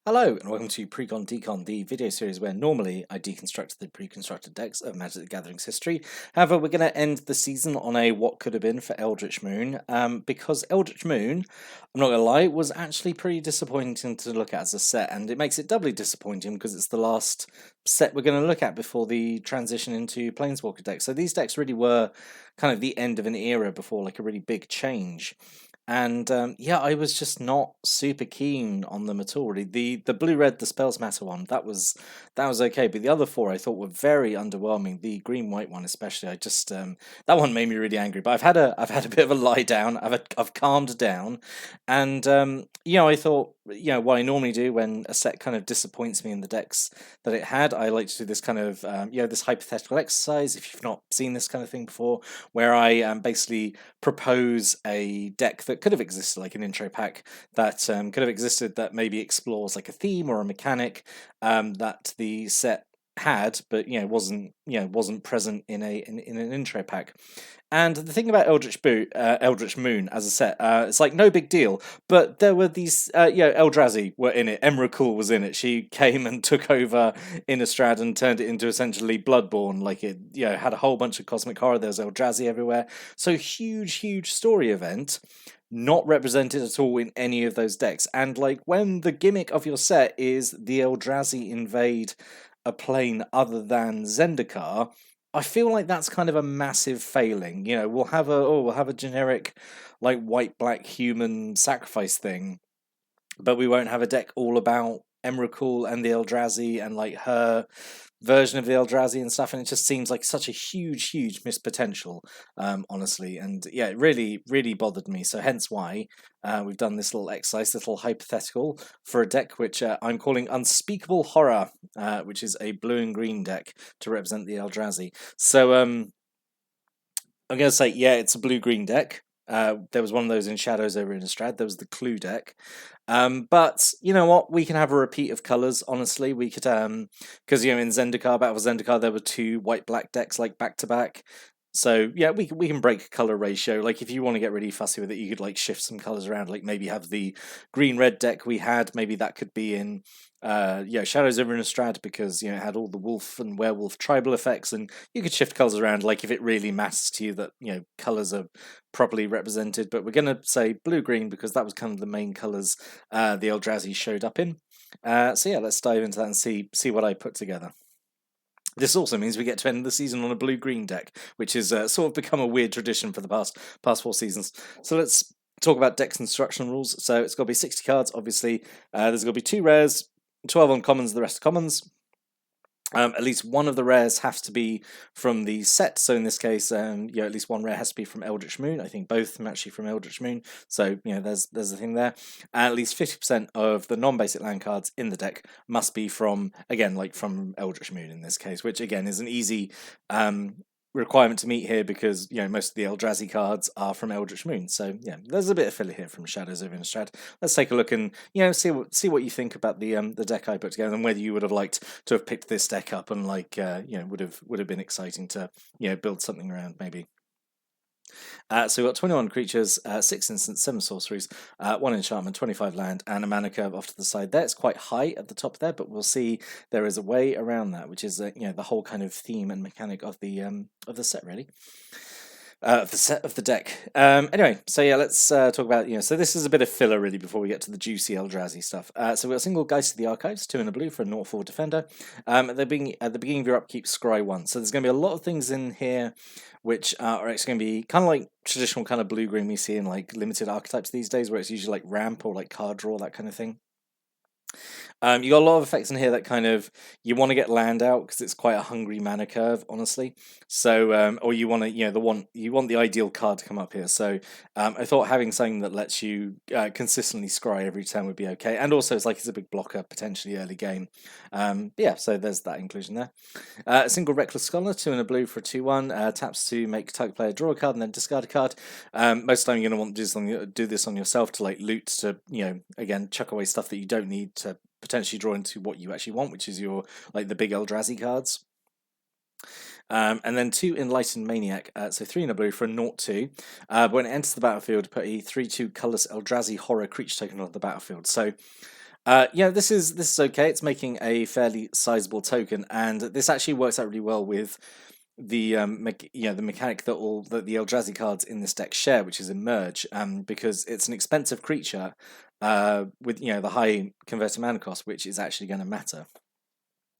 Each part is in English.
Hello and welcome to Precon Decon, the video series where normally I deconstruct the pre-constructed decks of Magic the Gathering's history. However, we're going to end the season on a what could have been for Eldritch Moon, because Eldritch Moon, I'm not going to lie, was actually pretty disappointing to look at as a set, and it makes it doubly disappointing because it's the last set we're going to look at before the transition into Planeswalker decks. So these decks really were kind of the end of an era before like a really big change. And yeah, I was just not super keen on them at all. Really, the blue red the spells matter one that was okay, but the other four I thought were very underwhelming. The green white one especially, I just that one made me really angry. But I've had a bit of a lie down. I've calmed down, and I thought what I normally do when a set kind of disappoints me in the decks that it had, I like to do this kind of this hypothetical exercise. If you've not seen this kind of thing before, where I basically propose a deck that could have existed, like an intro pack that could have existed that maybe explores like a theme or a mechanic that the set had, but wasn't present in an intro pack. And the thing about Eldritch Moon as a set, it's like no big deal. But there were these, Eldrazi were in it. Emrakul was in it. She came and took over Innistrad and turned it into essentially Bloodborne. Like it, had a whole bunch of cosmic horror. There was Eldrazi everywhere. So huge story event. Not represented at all in any of those decks. And like when the gimmick of your set is the Eldrazi invade a plane other than Zendikar, I feel like that's kind of a massive failing. We'll have a generic like white black human sacrifice thing, but we won't have a deck all about Emrakul and the Eldrazi and like her version of the Eldrazi and stuff, and it just seems like such a huge missed potential, honestly. And yeah, it really bothered me. So hence why we've done this little exercise, this little hypothetical for a deck which I'm calling Unspeakable Horror, which is a blue and green deck to represent the Eldrazi. So I'm going to say, yeah, it's a blue-green deck. There was one of those in Shadows over Innistrad. There was the Clue deck. But you know what? We can have a repeat of colours, honestly. We could, because, in Zendikar, Battle for Zendikar, there were two white-black decks, like, back-to-back. So, yeah, we can break colour ratio. Like, if you want to get really fussy with it, you could, like, shift some colours around. Like, maybe have the green-red deck we had. Maybe that could be in Shadows over Innistrad because it had all the wolf and werewolf tribal effects, and you could shift colors around like if it really matters to you that colors are properly represented. But we're gonna say blue green because that was kind of the main colors the Eldrazi showed up in. So yeah, let's dive into that and see what I put together. This also means we get to end the season on a blue-green deck, which has sort of become a weird tradition for the past 4 seasons. So let's talk about deck construction rules. So it's got to be 60 cards, obviously. There's got to be 2 rares, 12 uncommons, the rest are commons. At least one of the rares has to be from the set. So in this case, at least one rare has to be from Eldritch Moon. I think both are actually from Eldritch Moon. So there's a thing there. And at least 50% of the non-basic land cards in the deck must be from Eldritch Moon in this case, which again is an easy requirement to meet here because most of the Eldrazi cards are from Eldritch Moon. So yeah, there's a bit of filler here from Shadows over Innistrad. Let's take a look and see what you think about the deck I put together and whether you would have liked to have picked this deck up and would have been exciting to build something around maybe. So we've got 21 creatures, 6 instants, 7 sorceries, 1 enchantment, 25 land, and a mana curve off to the side there. It's quite high at the top there, but we'll see there is a way around that, which is the whole kind of theme and mechanic of the set, really. Of the deck. Anyway, so yeah, let's talk about So this is a bit of filler really before we get to the juicy Eldrazi stuff. So we've got single Geist of the Archives, 2 in a blue for a 0/4 defender. At the beginning of your upkeep, scry 1. So there's going to be a lot of things in here which are actually going to be kind of like traditional kind of blue green we see in like limited archetypes these days, where it's usually like ramp or like card draw, that kind of thing. You got a lot of effects in here that kind of you want to get land out because it's quite a hungry mana curve, honestly. So, or you want to, you want the ideal card to come up here. So, I thought having something that lets you consistently scry every turn would be okay, and also it's a big blocker potentially early game. Yeah, so there's that inclusion there. A single Reckless Scholar, 2 in a blue for a 2/1. Taps to make target player draw a card and then discard a card. Most of the time you're going to want to do this on yourself to like loot to again chuck away stuff that you don't need to potentially draw into what you actually want, which is your the big Eldrazi cards. And then 2 Enlightened Maniac, so 3 in a blue for a 0/2. But when it enters the battlefield, put a 3/2 colorless Eldrazi horror creature token on the battlefield. So Yeah, this is okay. It's making a fairly sizable token, and this actually works out really well with the the mechanic that the Eldrazi cards in this deck share, which is emerge, because it's an expensive creature, with the high converted mana cost, which is actually going to matter.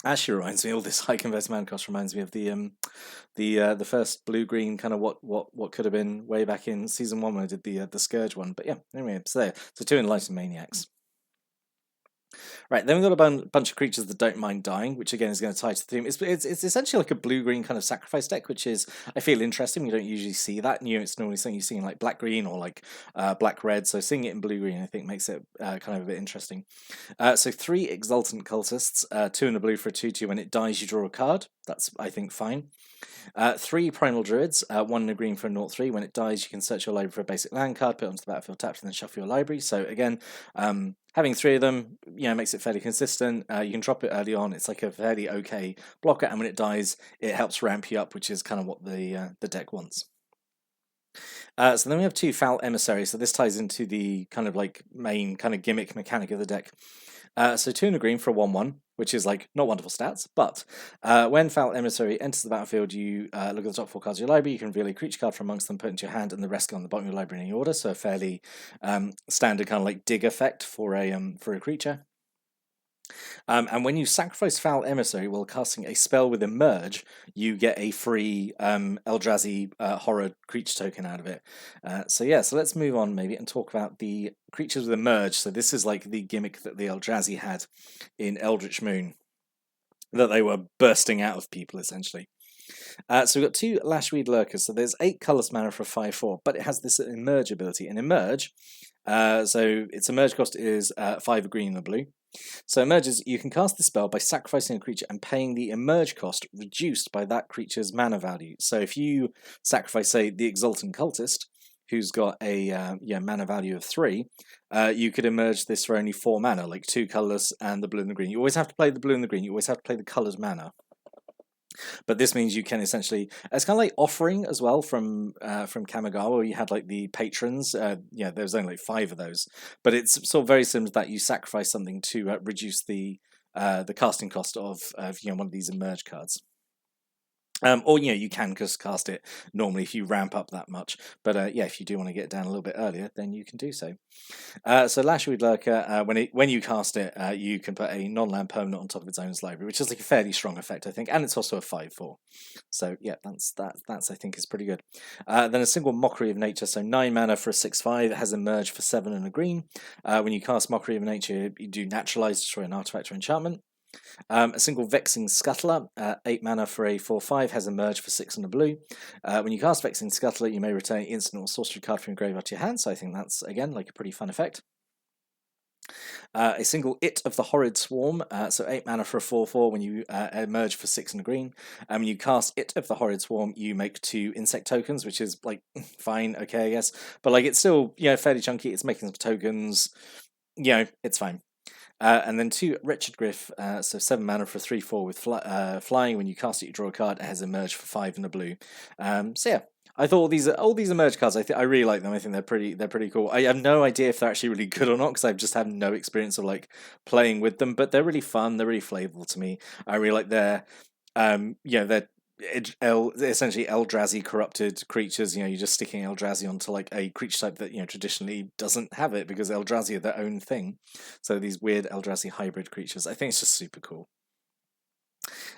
Actually reminds me, all this high converted mana cost reminds me of the first blue green kind of what could have been way back in season 1 when I did the Scourge one. But yeah, anyway, so 2 Enlightened Maniacs. Right, then we've got a bunch of creatures that don't mind dying, which again is going to tie to the theme. It's essentially like a blue-green kind of sacrifice deck, which is, I feel, interesting. You don't usually see that. It's normally something you see in like black-green or like black-red, so seeing it in blue-green I think makes it kind of a bit interesting. So 3 Exultant Cultists, 2 in the blue for a 2/2. When it dies you draw a card. That's, I think, fine. 3 Primal Druids, 1 in a green for a 0/3. When it dies, you can search your library for a basic land card, put it onto the battlefield tapped, and then shuffle your library. So again, having 3 of them, makes it fairly consistent. You can drop it early on. It's like a fairly okay blocker, and when it dies, it helps ramp you up, which is kind of what the deck wants. So then we have 2 Foul Emissaries. So this ties into the kind of like main kind of gimmick mechanic of the deck. So 2 in a green for a 1/1, which is like not wonderful stats, but when Foul Emissary enters the battlefield, you look at the top 4 cards of your library, you can reveal a creature card from amongst them, put into your hand, and the rest go on the bottom of your library in any order. So a fairly standard kind of like dig effect for a creature. And when you sacrifice Foul Emissary while casting a spell with Emerge, you get a free Eldrazi Horror creature token out of it. So let's move on maybe and talk about the creatures with Emerge. So this is like the gimmick that the Eldrazi had in Eldritch Moon, that they were bursting out of people, essentially. So we've got 2 Lashweed Lurkers. So there's 8 colorless mana for a 5/4, but it has this Emerge ability. And Emerge, so its Emerge cost is 5 green and a blue. So emerges, you can cast the spell by sacrificing a creature and paying the emerge cost reduced by that creature's mana value. So if you sacrifice, say, the Exultant Cultist, who's got a mana value of 3, you could emerge this for only 4 mana, like 2 colorless and the blue and the green. You always have to play the blue and the green. You always have to play the colored mana. But this means you can essentially, it's kind of like Offering as well from Kamigawa, where you had like the patrons. There was only like 5 of those, but it's sort of very similar to that. You sacrifice something to reduce the casting cost of one of these emerge cards. Or you can just cast it normally if you ramp up that much. But if you do want to get it down a little bit earlier, then you can do so. So Lashweed Lurker, when you cast it, you can put a non-land permanent on top of its owner's library, which is like a fairly strong effect, I think, and it's also a 5/4. So that's I think is pretty good. Then a single Mockery of Nature, so 9 mana for a 6/5. It has Emerge for 7 and a green. When you cast Mockery of Nature, you do Naturalize, destroy an artifact or enchantment. A single Vexing Scuttler, 8 mana for a 4/5, has Emerge for 6 and a blue. When you cast Vexing Scuttler, you may return an instant or sorcery card from your graveyard to your hand, so I think that's, again, like a pretty fun effect. A single It of the Horrid Swarm, so 8 mana for a 4/4 when you emerge for 6 and a green. And when you cast It of the Horrid Swarm, you make 2 insect tokens, which is like fine, okay, I guess. But like it's still fairly chunky. It's making some tokens. It's fine. And then 2 Wretched Griff, so 7 mana for a 3/4 with flying. When you cast it, you draw a card. It has Emerge for 5 and a blue. I thought all these emerge cards, I really like them. I think they're pretty cool. I have no idea if they're actually really good or not, because I've just had no experience of like playing with them. But they're really fun. They're really flavorful to me. I really like they're essentially Eldrazi corrupted creatures. You're just sticking Eldrazi onto like a creature type that traditionally doesn't have it, because Eldrazi are their own thing. So these weird Eldrazi hybrid creatures, I think it's just super cool.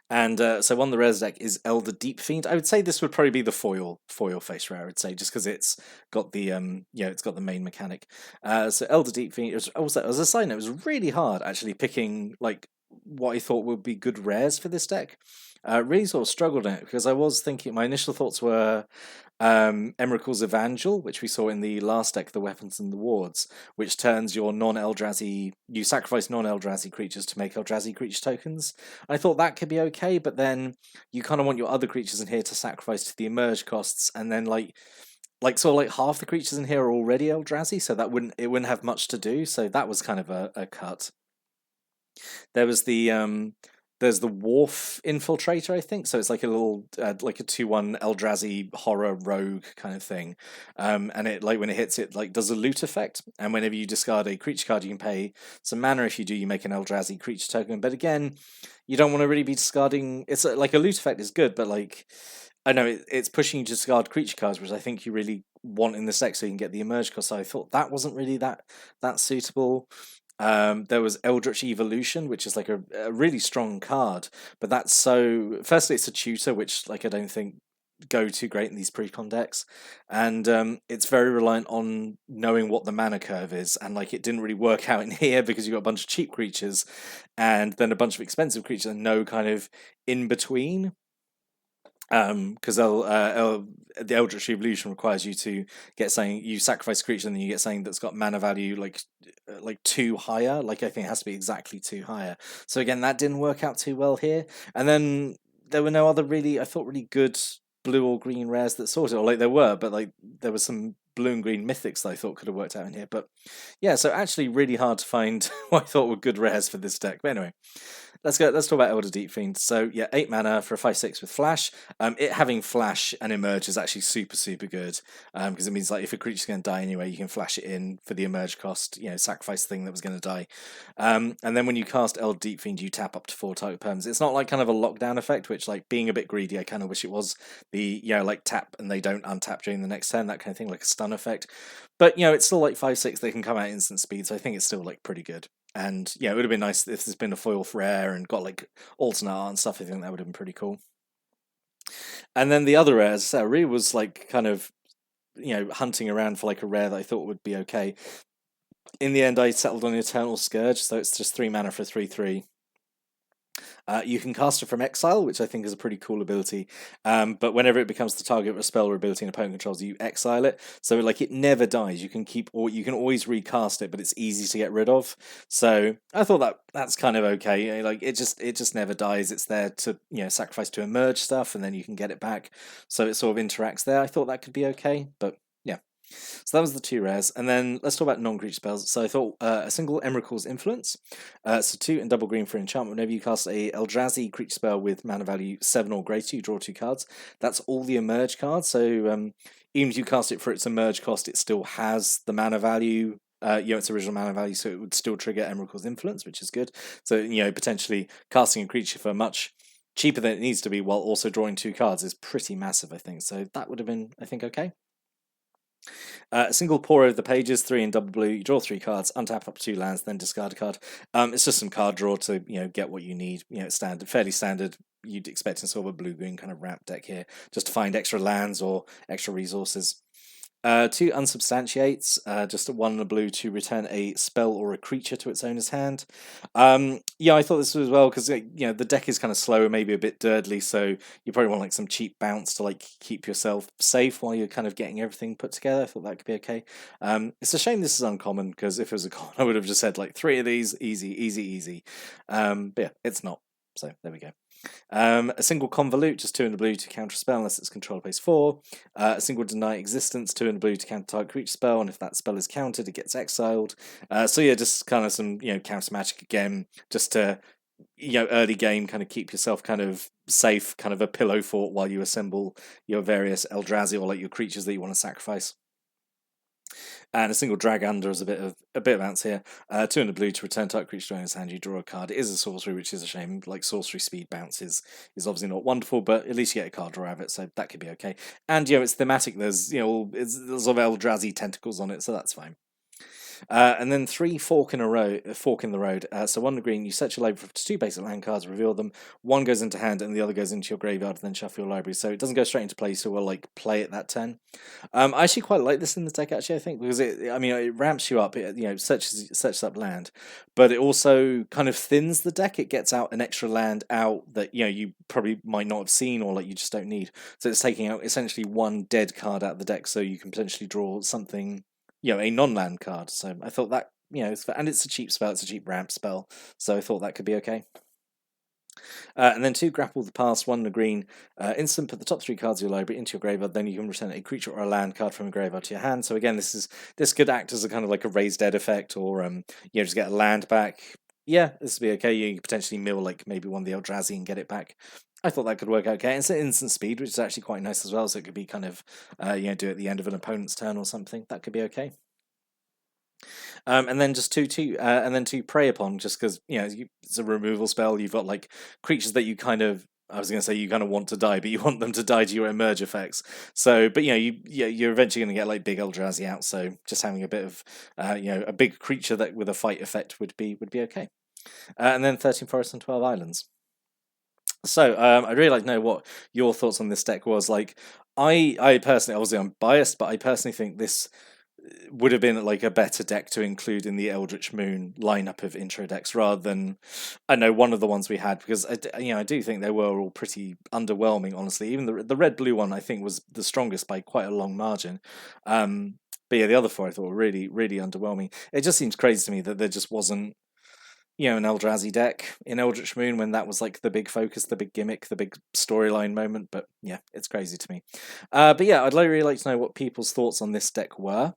And so on the res deck is Elder Deep Fiend. I would say this would probably be the foil face rare, I would say, just because it's got the it's got the main mechanic. So Elder Deep Fiend, as a side note, it was really hard actually picking like what I thought would be good rares for this deck. Really sort of struggled in it, because I was thinking, my initial thoughts were Emrakul's Evangel, which we saw in the last deck, the Weapons and the Wards, which turns your you sacrifice non-Eldrazi creatures to make Eldrazi creature tokens. I thought that could be okay, but then you kind of want your other creatures in here to sacrifice to the emerge costs, and then like half the creatures in here are already Eldrazi, so it wouldn't have much to do. So that was kind of a cut. There was the there's the Wharf Infiltrator, I think. So it's like a little like a 2/1 Eldrazi horror rogue kind of thing. And it, like, when it hits, it like does a loot effect, and whenever you discard a creature card, you can pay some mana. If you do, you make an Eldrazi creature token. But again, you don't want to really be discarding. It's like a loot effect is good, but like, I know it's pushing you to discard creature cards, which I think you really want in this deck, so you can get the emerge cost. So I thought that wasn't really that suitable. There was Eldritch Evolution, which is like a really strong card, but that's so. Firstly, it's a tutor, which like I don't think go too great in these precon decks, and it's very reliant on knowing what the mana curve is, and like it didn't really work out in here because you got a bunch of cheap creatures, and then a bunch of expensive creatures, and no kind of in between. Because the Eldritch Evolution requires you to get something, you sacrifice a creature and then you get something that's got mana value like 2 higher. Like I think it has to be exactly 2 higher. So again, that didn't work out too well here. And then there were no other really, I thought, really good blue or green rares that sorted, or like there were, but like there was some blue and green mythics that I thought could have worked out in here. But yeah, so actually really hard to find what I thought were good rares for this deck. But anyway, let's talk about Elder Deep Fiend. So yeah, 8 mana for a 5/6 with flash. It having flash and emerge is actually super good, because it means like if a creature's going to die anyway, you can flash it in for the emerge cost, sacrifice the thing that was going to die. And then when you cast Elder Deep Fiend, you tap up to 4 target perms. It's not like kind of a lockdown effect, which, like, being a bit greedy, I kind of wish it was the, like tap and they don't untap during the next turn, that kind of thing, like a stun effect. But it's still like 5/6, they can come out instant speed, so I think it's still like pretty good. And it would have been nice if there's been a foil for rare and got like alternate art and stuff. I think that would have been pretty cool. And then the other rares, I really was like kind of hunting around for like a rare that I thought would be okay. In the end, I settled on Eternal Scourge, so it's just 3 mana for 3/3. You can cast it from exile, which I think is a pretty cool ability. But whenever it becomes the target of a spell or ability an opponent controls, you exile it. So like it never dies. You can keep, or you can always recast it, but it's easy to get rid of. So I thought that's kind of okay. Like it just never dies. It's there to sacrifice to emerge stuff, and then you can get it back. So it sort of interacts there. I thought that could be okay, but yeah. So that was the 2 rares, and then let's talk about non-creature spells. So I thought a single Emrakul's Influence, so 2 and double green for enchantment. Whenever you cast a Eldrazi creature spell with mana value 7 or greater, you draw 2 cards. That's all the emerge cards. So even if you cast it for its emerge cost, it still has the mana value. Its original mana value, so it would still trigger Emrakul's Influence, which is good. So potentially casting a creature for much cheaper than it needs to be while also drawing 2 cards is pretty massive, I think. So that would have been, I think, okay. A single pour over the pages, 3 in double blue. You draw 3 cards, untap up 2 lands, then discard a card. It's just some card draw to get what you need. It's standard, fairly standard. You'd expect in sort of a blue-green kind of ramp deck here, just to find extra lands or extra resources. 2 unsubstantiates, just a 1 and a blue to return a spell or a creature to its owner's hand. I thought this was well because the deck is kind of slow and maybe a bit dirtly, so you probably want like some cheap bounce to like keep yourself safe while you're kind of getting everything put together. I thought that could be okay. It's a shame this is uncommon, because if it was a common, I would have just said like 3 of these, easy. But yeah, it's not. So there we go. A single Convolute, just 2 in the blue to counter a spell unless it's control pays 4. A single Deny Existence, 2 in the blue to counter target creature spell, and if that spell is countered, it gets exiled. So yeah, just kind of some counter magic again, just to early game kind of keep yourself kind of safe, kind of a pillow fort while you assemble your various Eldrazi or like your creatures that you want to sacrifice. And a single Drag Under is a bit of bounce here. 2 in the blue to return target creature to owner's hand. You draw a card. It is a sorcery, which is a shame. Like sorcery speed bounce is obviously not wonderful, but at least you get a card draw out of it, so that could be okay. And it's thematic. There's there's sort of Eldrazi tentacles on it, so that's fine. And then 3 fork in the road. So 1 green, you search your library for 2 basic land cards, reveal them. 1 goes into hand, and the other goes into your graveyard, then shuffle your library. So it doesn't go straight into play, so we'll like play it that turn. I actually quite like this in the deck, actually, I think, because it ramps you up. It searches up land, but it also kind of thins the deck. It gets out an extra land out that you probably might not have seen, or like you just don't need. So it's taking out essentially 1 dead card out of the deck, so you can potentially draw something. A non-land card. So I thought that, and it's a cheap spell, it's a cheap ramp spell, so I thought that could be okay. And then 2 Grapple the Past, 1 in the green, instant, put the top 3 cards of your library into your graveyard, then you can return a creature or a land card from a graveyard to your hand. So again, this could act as a kind of like a raised dead effect, or just get a land back. Yeah, this would be okay. You could potentially mill like maybe one of the Eldrazi and get it back. I thought that could work out okay. It's an instant speed, which is actually quite nice as well. So it could be kind of, do it at the end of an opponent's turn or something. That could be okay. And then just and then two prey upon, just because it's a removal spell. You've got like creatures that you kind of. I was going to say you kind of want to die, but you want them to die to your emerge effects. So, but you're eventually going to get like big Eldrazi out. So just having a bit of, a big creature that with a fight effect would be okay. And then 13 forests and 12 islands. So I'd really like to know what your thoughts on this deck was. Like, I personally, obviously I'm biased, but I personally think this would have been like a better deck to include in the Eldritch Moon lineup of intro decks rather than I know one of the ones we had, because I do think they were all pretty underwhelming, honestly. Even the red blue one I think was the strongest by quite a long margin. But yeah, the other four I thought were really really underwhelming. It just seems crazy to me that there just wasn't an Eldrazi deck in Eldritch Moon when that was like the big focus, the big gimmick, the big storyline moment. But yeah, it's crazy to me. But yeah, I'd really like to know what people's thoughts on this deck were.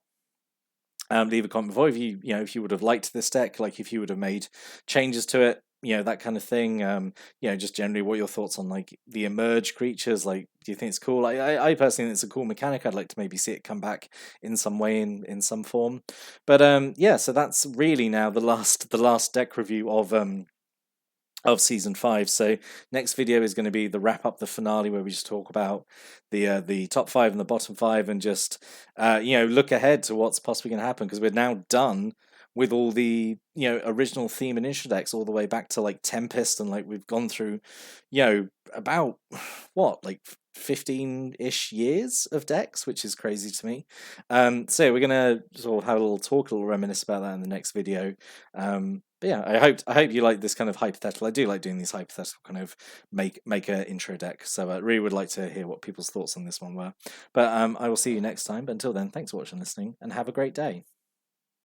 Leave a comment below if if you would have liked this deck, like if you would have made changes to it, that kind of thing. Just generally what your thoughts on like the emerge creatures. Like, do you think it's cool? I personally think it's a cool mechanic. I'd like to maybe see it come back in some way, in some form. But yeah, so that's really now the last deck review of season 5. So next video is going to be the wrap up, the finale, where we just talk about the top 5 and the bottom 5, and just look ahead to what's possibly going to happen, because we're now done with all the original theme and intro decks all the way back to like Tempest, and like we've gone through about what, like 15-ish years of decks, which is crazy to me. So we're gonna sort of have a little reminisce about that in the next video. But yeah, I hope you like this kind of hypothetical. I do like doing these hypothetical kind of make a intro deck. So I really would like to hear what people's thoughts on this one were. But I will see you next time. But until then, thanks for watching and listening, and have a great day.